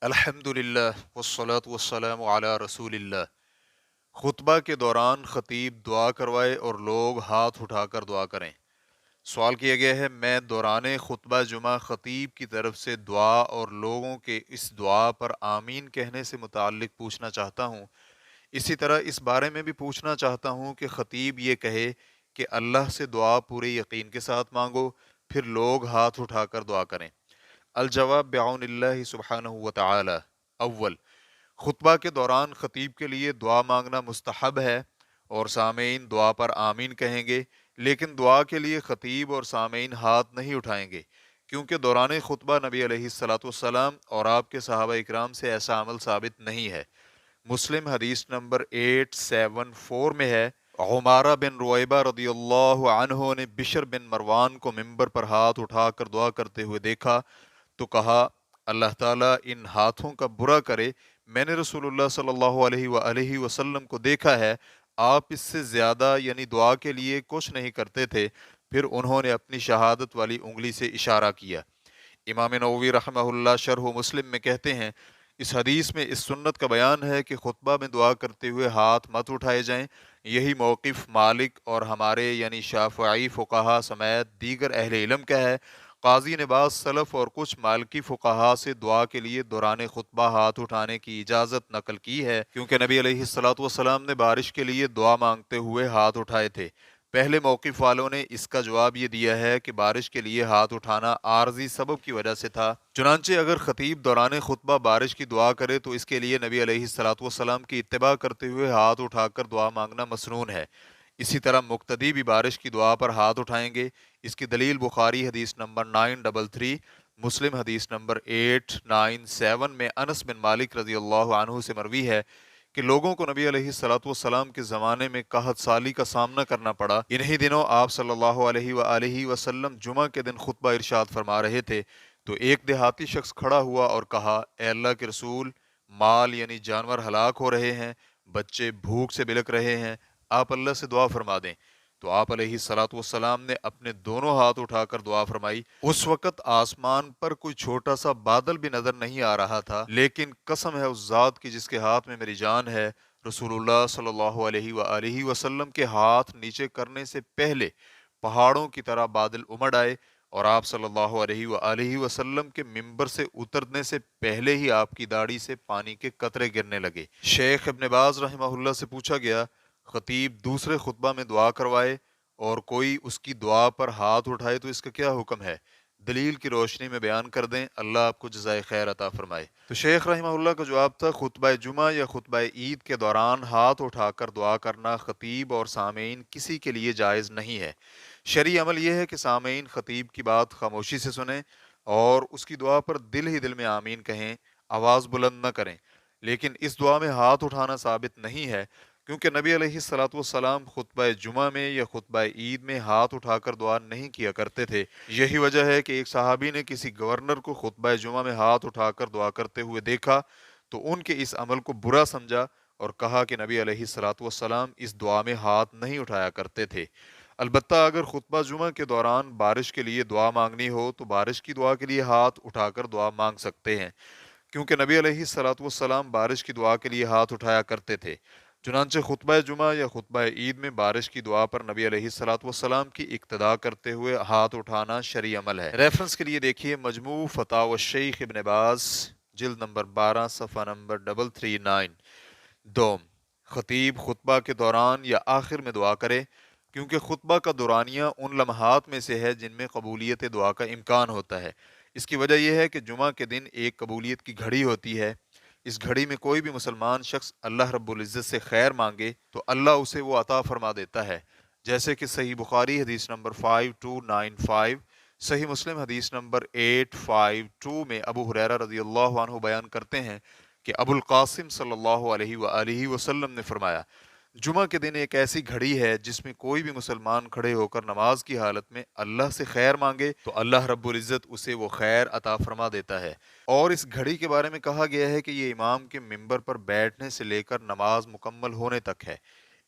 الحمدللہ والصلاة والسلام علی رسول اللہ۔ خطبہ کے دوران خطیب دعا کروائے اور لوگ ہاتھ اٹھا کر دعا کریں۔ سوال کیا گیا ہے، میں دوران خطبہ جمعہ خطیب کی طرف سے دعا اور لوگوں کے اس دعا پر آمین کہنے سے متعلق پوچھنا چاہتا ہوں۔ اسی طرح اس بارے میں بھی پوچھنا چاہتا ہوں کہ خطیب یہ کہے کہ اللہ سے دعا پورے یقین کے ساتھ مانگو، پھر لوگ ہاتھ اٹھا کر دعا کریں۔ الجواب بعون اللہ سبحانہ وتعالی۔ اول، خطبہ کے دوران خطیب کے لیے دعا مانگنا مستحب ہے اور سامعین دعا پر آمین کہیں گے، لیکن دعا کے لیے خطیب اور سامعین ہاتھ نہیں اٹھائیں گے، کیونکہ دوران خطبہ نبی علیہ الصلاۃ والسلام اور آپ کے صحابہ اکرام سے ایسا عمل ثابت نہیں ہے۔ مسلم حدیث نمبر 874 میں ہے، عمارہ بن رویبہ رضی اللہ عنہ نے بشر بن مروان کو ممبر پر ہاتھ اٹھا کر دعا کرتے ہوئے دیکھا تو کہا، اللہ تعالیٰ ان ہاتھوں کا برا کرے، میں نے رسول اللہ صلی اللہ علیہ وآلہ وسلم کو دیکھا ہے، آپ اس سے زیادہ یعنی دعا کے لیے کچھ نہیں کرتے تھے۔ پھر انہوں نے اپنی شہادت والی انگلی سے اشارہ کیا۔ امام نووی رحمہ اللہ شرح مسلم میں کہتے ہیں، اس حدیث میں اس سنت کا بیان ہے کہ خطبہ میں دعا کرتے ہوئے ہاتھ مت اٹھائے جائیں۔ یہی موقف مالک اور ہمارے یعنی شافعی فقہا سمیت دیگر اہل علم کا ہے۔ قاضی نے بعض سلف اور کچھ مالکی فقہا سے دعا کے لیے دوران خطبہ ہاتھ اٹھانے کی اجازت نقل کی ہے، کیونکہ نبی علیہ الصلاۃ والسلام نے بارش کے لیے دعا مانگتے ہوئے ہاتھ اٹھائے تھے۔ پہلے موقف والوں نے اس کا جواب یہ دیا ہے کہ بارش کے لیے ہاتھ اٹھانا عارضی سبب کی وجہ سے تھا۔ چنانچہ اگر خطیب دوران خطبہ بارش کی دعا کرے تو اس کے لیے نبی علیہ الصلاۃ والسلام کی اتباع کرتے ہوئے ہاتھ اٹھا کر دعا مانگنا مسنون ہے۔ اسی طرح مقتدی بھی بارش کی دعا پر ہاتھ اٹھائیں گے۔ اس کی دلیل بخاری حدیث نمبر 933، مسلم حدیث نمبر 897 میں انس بن مالک رضی اللہ عنہ سے مروی ہے کہ لوگوں کو نبی علیہ الصلاۃ والسلام کے زمانے میں قحط سالی کا سامنا کرنا پڑا۔ انہی دنوں آپ صلی اللہ علیہ وآلہ وسلم جمعہ کے دن خطبہ ارشاد فرما رہے تھے تو ایک دیہاتی شخص کھڑا ہوا اور کہا، اے اللہ کے رسول، مال یعنی جانور ہلاک ہو رہے ہیں، بچے بھوک سے بلک رہے ہیں، آپ اللہ سے دعا فرما دیں۔ تو آپ علیہ الصلاۃ والسلام نے اپنے دونوں ہاتھ اٹھا کر دعا فرمائی۔ اس وقت آسمان پر کوئی چھوٹا سا بادل بھی نظر نہیں آ رہا تھا، لیکن قسم ہے اس ذات کی جس کے ہاتھ میں میری جان ہے، رسول اللہ صلی اللہ علیہ وآلہ وسلم کے ہاتھ نیچے کرنے سے پہلے پہاڑوں کی طرح بادل امڑ آئے اور آپ صلی اللہ علیہ وآلہ وسلم کے ممبر سے اترنے سے پہلے ہی آپ کی داڑھی سے پانی کے قطرے گرنے لگے۔ شیخ ابن باز رحمہ اللہ سے پوچھا گیا، خطیب دوسرے خطبہ میں دعا کروائے اور کوئی اس کی دعا پر ہاتھ اٹھائے تو اس کا کیا حکم ہے؟ دلیل کی روشنی میں بیان کر دیں، اللہ آپ کو جزائے خیر عطا فرمائے۔ تو شیخ رحمہ اللہ کا جواب تھا، خطبہ جمعہ یا خطبہ عید کے دوران ہاتھ اٹھا کر دعا کرنا خطیب اور سامعین کسی کے لیے جائز نہیں ہے۔ شرعی عمل یہ ہے کہ سامعین خطیب کی بات خاموشی سے سنیں اور اس کی دعا پر دل ہی دل میں آمین کہیں، آواز بلند نہ کریں۔ لیکن اس دعا میں ہاتھ اٹھانا ثابت نہیں ہے، کیونکہ نبی علیہ الصلاۃ والسلام خطبہ جمعہ میں یا خطبہ عید میں ہاتھ اٹھا کر دعا نہیں کیا کرتے تھے۔ یہی وجہ ہے کہ ایک صحابی نے کسی گورنر کو خطبہ جمعہ میں ہاتھ اٹھا کر دعا کرتے ہوئے دیکھا تو ان کے اس عمل کو برا سمجھا اور کہا کہ نبی علیہ الصلاۃ والسلام اس دعا میں ہاتھ نہیں اٹھایا کرتے تھے۔ البتہ اگر خطبہ جمعہ کے دوران بارش کے لیے دعا مانگنی ہو تو بارش کی دعا کے لیے ہاتھ اٹھا کر دعا مانگ سکتے ہیں، کیونکہ نبی علیہ الصلاۃ والسلام بارش کی دعا کے لیے ہاتھ اٹھایا کرتے تھے۔ چنانچہ خطبہ جمعہ یا خطبہ عید میں بارش کی دعا پر نبی علیہ الصلاۃ والسلام کی اقتداء کرتے ہوئے ہاتھ اٹھانا شرعی عمل ہے۔ ریفرنس کے لیے دیکھیے مجموع فتاوی الشیخ ابن باز، جلد نمبر 12 صفحہ نمبر 339۔ دوم، خطیب خطبہ کے دوران یا آخر میں دعا کرے، کیونکہ خطبہ کا دورانیہ ان لمحات میں سے ہے جن میں قبولیت دعا کا امکان ہوتا ہے۔ اس کی وجہ یہ ہے کہ جمعہ کے دن ایک قبولیت کی گھڑی ہوتی ہے۔ اس گھڑی میں کوئی بھی مسلمان شخص اللہ رب العزت سے خیر مانگے تو اللہ اسے وہ عطا فرما دیتا ہے، جیسے کہ صحیح بخاری حدیث نمبر 5295، صحیح مسلم حدیث نمبر 852 میں ابو ہریرہ رضی اللہ عنہ بیان کرتے ہیں کہ ابو القاسم صلی اللہ علیہ وآلہ وسلم نے فرمایا، جمعہ کے دن ایک ایسی گھڑی ہے جس میں کوئی بھی مسلمان کھڑے ہو کر نماز کی حالت میں اللہ سے خیر مانگے تو اللہ رب العزت اسے وہ خیر عطا فرما دیتا ہے۔ اور اس گھڑی کے بارے میں کہا گیا ہے کہ یہ امام کے منبر پر بیٹھنے سے لے کر نماز مکمل ہونے تک ہے۔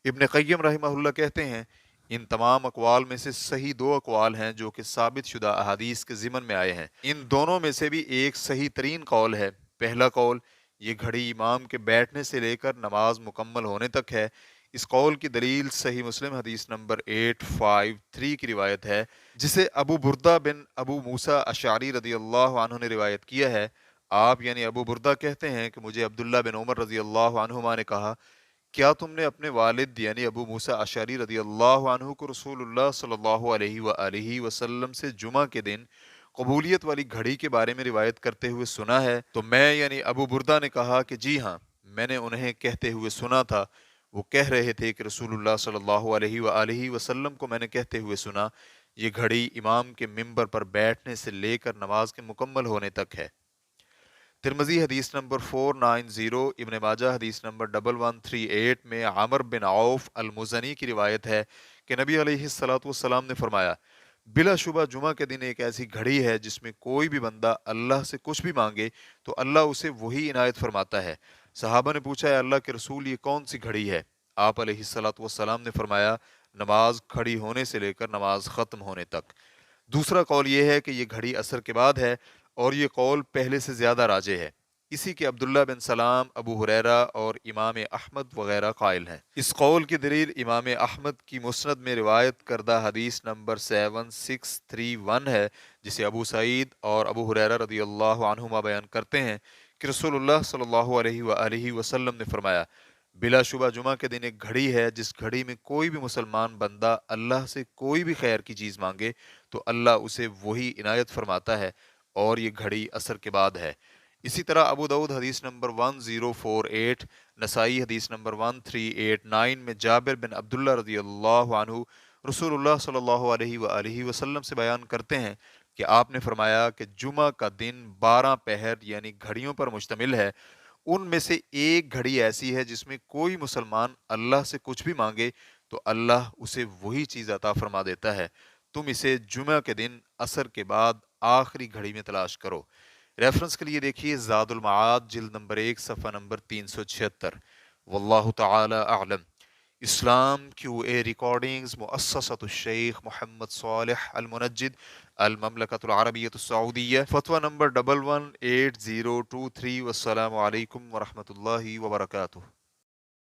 ابن قیم رحمہ اللہ کہتے ہیں، ان تمام اقوال میں سے صحیح دو اقوال ہیں جو کہ ثابت شدہ احادیث کے ضمن میں آئے ہیں۔ ان دونوں میں سے بھی ایک صحیح ترین قول ہے۔ پہلا قول، یہ گھڑی امام کے بیٹھنے سے لے کر نماز مکمل ہونے تک ہے۔ اس قول کی دلیل صحیح مسلم حدیث نمبر 853 کی روایت ہے، جسے ابو بردہ بن ابو موسیٰ اشعری رضی اللہ عنہ نے روایت کیا ہے۔ آپ یعنی ابو بردہ کہتے ہیں کہ مجھے عبداللہ بن عمر رضی اللہ عنہما نے کہا، کیا تم نے اپنے والد یعنی ابو موسیٰ اشعری رضی اللہ عنہ کو رسول اللہ صلی اللہ علیہ وآلہ وسلم سے جمعہ کے دن قبولیت والی گھڑی کے بارے میں روایت کرتے ہوئے سنا ہے؟ تو میں یعنی ابو بردہ نے کہا کہ جی ہاں، میں نے انہیں کہتے ہوئے سنا تھا۔ وہ کہہ رہے تھے کہ رسول اللہ صلی اللہ علیہ وآلہ وسلم کو میں نے کہتے ہوئے سنا، یہ گھڑی امام کے ممبر پر بیٹھنے سے لے کر نماز کے مکمل ہونے تک ہے۔ ترمذی حدیث نمبر 490، ابن ماجہ حدیث نمبر 1138 میں عامر بن عوف المزنی کی روایت ہے کہ نبی علیہ الصلوۃ والسلام نے فرمایا، بلا شبہ جمعہ کے دن ایک ایسی گھڑی ہے جس میں کوئی بھی بندہ اللہ سے کچھ بھی مانگے تو اللہ اسے وہی عنایت فرماتا ہے۔ صحابہ نے پوچھا، ہے اللہ کے رسول، یہ کون سی گھڑی ہے؟ آپ علیہ الصلوۃ والسلام نے فرمایا، نماز کھڑی ہونے سے لے کر نماز ختم ہونے تک۔ دوسرا قول یہ ہے کہ یہ گھڑی عصر کے بعد ہے، اور یہ قول پہلے سے زیادہ راجح ہے۔ اسی کے عبداللہ بن سلام، ابو ہریرہ اور امام احمد وغیرہ قائل ہیں۔ اس قول کی دلیل امام احمد کی مسند میں روایت کردہ حدیث نمبر 7631 ہے، جسے ابو سعید اور ابو ہریرہ رضی اللہ عنہما بیان کرتے ہیں کہ رسول اللہ صلی اللہ علیہ وآلہ وسلم نے فرمایا، بلا شبہ جمعہ کے دن ایک گھڑی ہے جس گھڑی میں کوئی بھی مسلمان بندہ اللہ سے کوئی بھی خیر کی چیز مانگے تو اللہ اسے وہی عنایت فرماتا ہے، اور یہ گھڑی عصر کے بعد ہے۔ اسی طرح ابو داؤد حدیث نمبر 1048، نسائی حدیث نمبر 1389 میں جابر بن عبداللہ رضی اللہ عنہ رسول اللہ صلی اللہ علیہ وآلہ وسلم سے بیان کرتے ہیں کہ آپ نے فرمایا کہ جمعہ کا دن 12 پہر یعنی گھڑیوں پر مشتمل ہے، ان میں سے ایک گھڑی ایسی ہے جس میں کوئی مسلمان اللہ سے کچھ بھی مانگے تو اللہ اسے وہی چیز عطا فرما دیتا ہے، تم اسے جمعہ کے دن عصر کے بعد آخری گھڑی میں تلاش کرو۔ ریفرنس کے لیے دیکھیے زاد المعاد جلد نمبر 1 صفحہ نمبر 376۔ واللہ تعالی اعلم۔ اسلام کیو اے ریکارڈنگز، مؤسسۃ الشیخ محمد صالح المنجد، المملکۃ العربیۃ السعودیہ، فتویٰ نمبر 118023۔ والسلام علیکم ورحمۃ اللہ وبرکاتہ۔